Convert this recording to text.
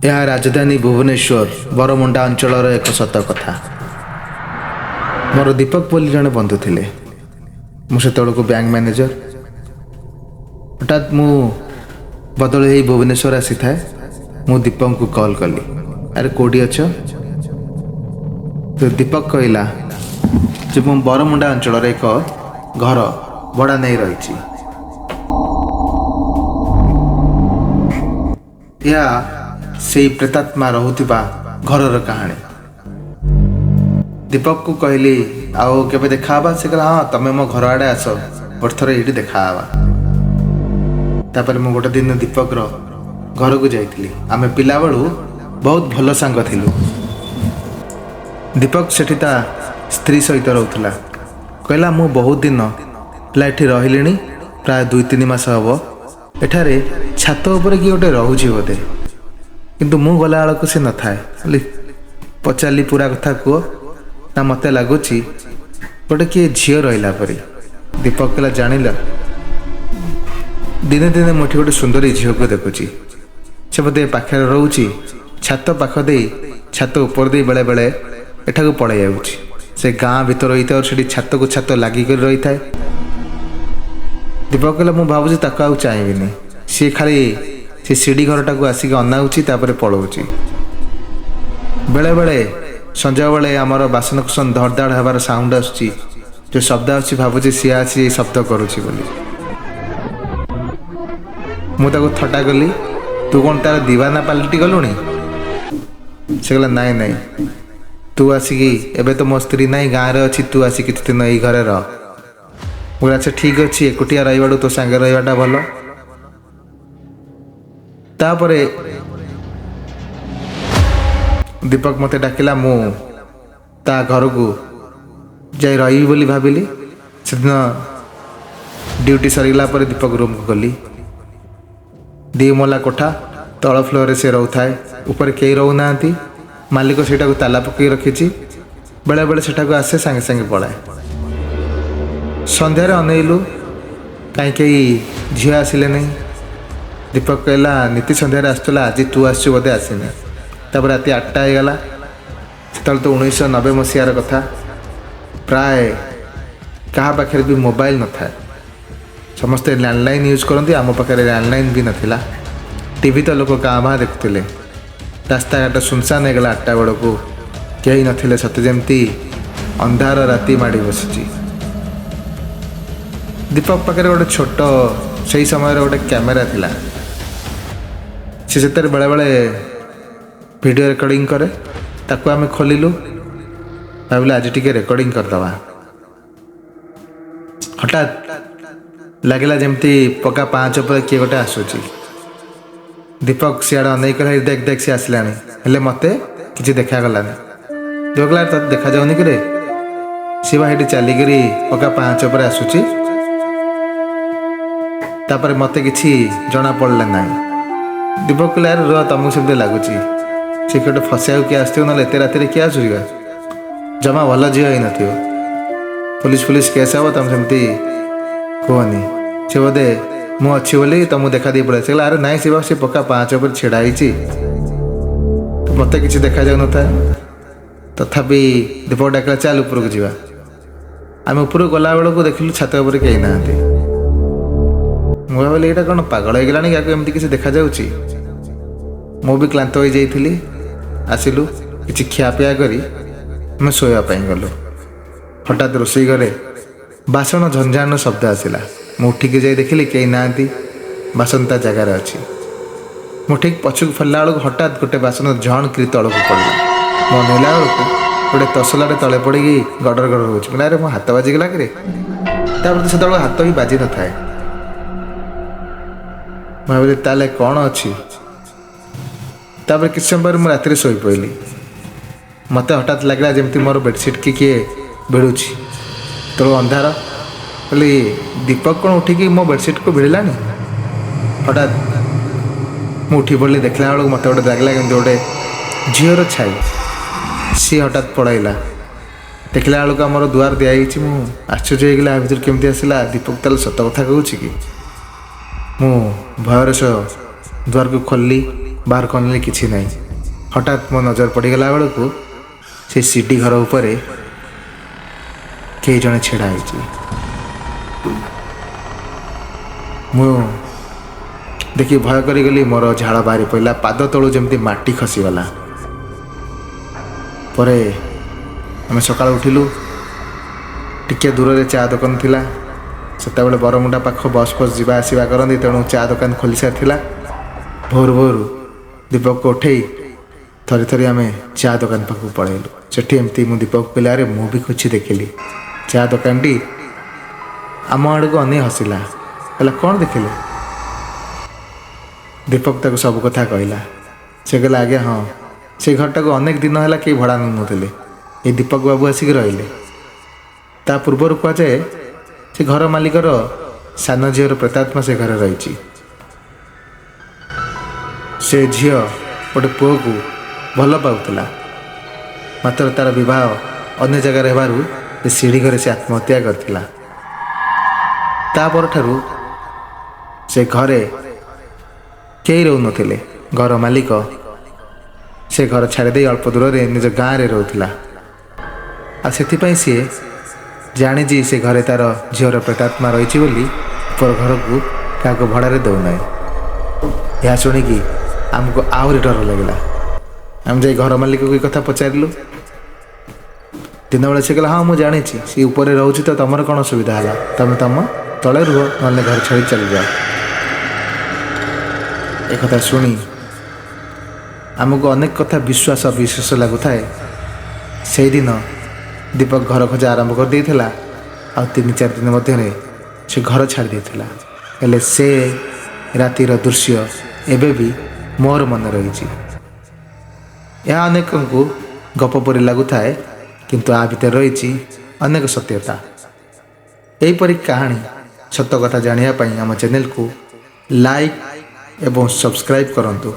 यह राजधानी भुवनेश्वर बरमुंडा अंचल एक सत कथा। मोर दीपक बोली जड़े बंधु थे। मुझे बैंक मैनेजर हठात मु बदल ही भुवनेश्वर आसी था। मु दीपक को कॉल कली, अरे कौटी अच्छ? तो दीपक कहला जे मु बरमुंडा अंचल एक घर भड़ा नहीं रही। या से प्रेतात्मा रहुथिबा घरर कहानी। दीपक को कहली आओ केबे देखाबा? से कहला हाँ तमे मो घर आड़े आस, बर्थर ये देखाबा। तापर मु गोटे दिन दीपक घर को जाइली। आमे पिला बेलू बहुत भल सांग थिलु। दीपक सेठी ता स्त्री सहित रहउथला। कहला मु बहुत दिन पिला एठी रहिलिनी, प्राय 2-3 मास हबो। एठारे छात उपर कि गोटे रहुछि बोधे, किंतु मु गला आलक से न थाए। पचारि पूरा कथा कह ना, मत लगुच गोटे किए झील रहा परी। दीपक कहला जानिल, दिने दिने मुठी गोटे सुंदरी झील को देखुची। से बोधे पाखे रोची, छात पाख दे छात ऊपर दे बेले बेले एठाକୁ पड़े जाऊँगी। से गाँ भीतर रही था और से छात को छात लागिक रही था। दीपक कहला मु भावुची ताको आउ चाहिए, सी खाली से सीढ़ी घरटा को आसिक अनाऊँगी तापर पलाऊँगी। बेले बेले संजा बेले आमर बासन कुसन धड़धाड़ हबार साउंड आसुची, जो शब्द आसुची भावुची सी आसी शब्द करुची बोली। मु ताको थट्टा कली, तू कौन तार दीवाना पलटि गलुणी? से कहला नाई नाई, तू आसिकी एबे तो मो स्त्री नाई गाँव रे अच्छी, तू आसी किछि दिन एई घरे रह। मुझे अच्छा ठीक अच्छी, एकुटिया रही तो सांगे रहीबाटा भल। तापरे दीपक मते डाकिला, मु ता घर को जाई रही बोली भाविली। से दिन ड्यूटी सरीगला पर दीपक रूम को गली। 2 महला कोठा, तल फ्लोर से रोथाए, ऊपर कई रोना। मालिक सेटा को ताला पकई रखी। बेले बेले सेटा को आसे, सांगे सांगे पलाए। संध्यारे अनैलु कहीं कहीं झील आसिले नहीं। दीपक कहला नीति संध्यारे आसला, आज तू आसु बोधे आसीनी। तापर राति 8टा होगला। से तो 1990 मसीहार कथा। प्राय क्या पाखे भी मोबाइल न था, समस्ते लैंडलाइन यूज करती। आम पाखे लैंडलाइन भी नाला। टीवी तो लोक गाँ भाँ देखुले। रास्ता घाट सुनसान होगला। 8टा बेल को कहीं नथिले, सते जमती अंधार राति माड़ी बसुची। दीपक पाखे गोटे छोट से समय गोटे कैमेरा थिला। से बेले बेले वीडियो रिकॉर्डिंग करे। ताकू आमे खोलिलु, भाविलु आज टिके रिकॉर्डिंग करदवा। हठात लगिला जमती पक्का 5 पर किए गोटे आसुची। दीपक सियाड़े अनेक देख देख सी आसलानी, हेले मते किछि देखागलानी। देखला तो देखा जाउनी कि सीवा हेटी चलिकी पक्का 5 पर आसुची। तापर मते किछि जना पड़ला ना। दीपक कहला रो तुमको सेमती लगुच, से गोटे फसाऊ किए आस ना, एत राति किए आसुगा? जमा भल झील ही नथियो, पुलिस केस हे तुम सेमती कहनी। से बोधे मु अच्छी बोली तुमको देखा दी पड़े। से अरे नाई से से पक्का 5 पर छिड़ा ही, मत कि देखा जाऊ न था। तथापि दीपक डाकला चल ऊपर को जावा। आम ऊपर गला बेलू देखिलु छात उपर कहीं ना। मुझे बोले यहाँ कौन पागल हो गलानी, या एमती किसी देखा जाऊँची? मु भी क्लांत हो जाइली। आसिलु किछि खियापिया करी मैं शोवाई गलु। हठात रोषई घरे बासन झंझाण शब्द आसला। मु उठिक जाई देखिली कहीं ना, बासन ता जगार अच्छी। मु ठीक पछक फरला बेलू हठात गोटे बासन झण कि तल को पड़ा। मो नेला बेलू गोटे तसला तले पड़ी गडर गडर हो। अरे मो हाथ बाजिगला कि? से हाथ भी बाजी न था। भाविली ताले कौन अच्छी? तापर किछ समय पर राति शोई पड़ी। मत हठात लगला जमती मोर बेडसीट की किए भिड़ुची। तो अंधार बोली दीपक कौन उठिकी मो बेडसीट को भिड़लानी? हठात मु उठी पड़ी। देखला बेलू मत गोटे लगला कि गोटे झीर छाई सी हठात पड़ाइला। देखला बेलू आमर दुआर दिखाई। मु आश्चर्य होगा भर केमती आसला। दीपक ताल सत कथा कहूँ कि? मु भयर दुआर को खोलली। बाहर कले किसी ना हठात मो नजर पड़गला बेलू से सीढ़ी घर उपर कई जने छेड़ा मु देखी भय करी मोर झाड़ बाहरी पड़ा पाद तलू जमी माटी खसीगला पर आम सका उठिलु टिके दूर रे चा दुकान थिला सेतेबेले बरमुंडा पाख बस फस जावा आसवा करती तेणु चा दुकान खोली सारी भोर भोर दीपक को उठे थरी थरी आम चा दुकान पाखक पलैलु सेठी एमती मु दीपक कहले अरे मु भी खुशी देखिली चा दुकान टी आम आड़ को अने हसिला कहला कौन देखिले दीपक ताको सब कथा कहला से कहला आज्ञा हाँ से घरटा को अनेक दिन है कि भड़ा नौनुले ये दीपक बाबू आसिक रहिले ता पूर्वर कहुए से घर मालिकर सान झीर प्रेतात्मा से घर रही से झी गोटे पुओ को भल पाला मात्र तार बह अन्य जगार हे सीढ़ी घरे से आत्महत्या करथिला तापर ठारू से घरे कई रो नथिले घर मालिक से घर छाड़ी अल्प दूर में निज गाँव में रोला आ से जाणी से घरे तार झीर प्रेतात्मा रही ऊपर घर को क्या भड़ारे दौना यह शुणिकी आमको आहरी डर लगला आम जा घर मालिक को कथा पचारू दिन बेला से कहला हाँ मुझे जानी सी ऊपर रोचे तो तुम कौन सुविधा है तुम तुम तले रुह ना घर छाड़ी चली जाओ एक कथा शुणी आमको अनेक कथा विश्वास अविश्वास लगुए से दिन दीपक घर खोजा आरंभ कर देला आ 3-4 दिन मध्य से घर छाड़ी देला हेले से रातिर दृश्य एबे भी मोर मन रही यह अनेक को गप परी लगुए किंतु आ भीतर रही अनेक सत्यता यहीपरि कहानी सत कथा जानापी आम चैनल को लाइक एवं सब्सक्राइब करंतु।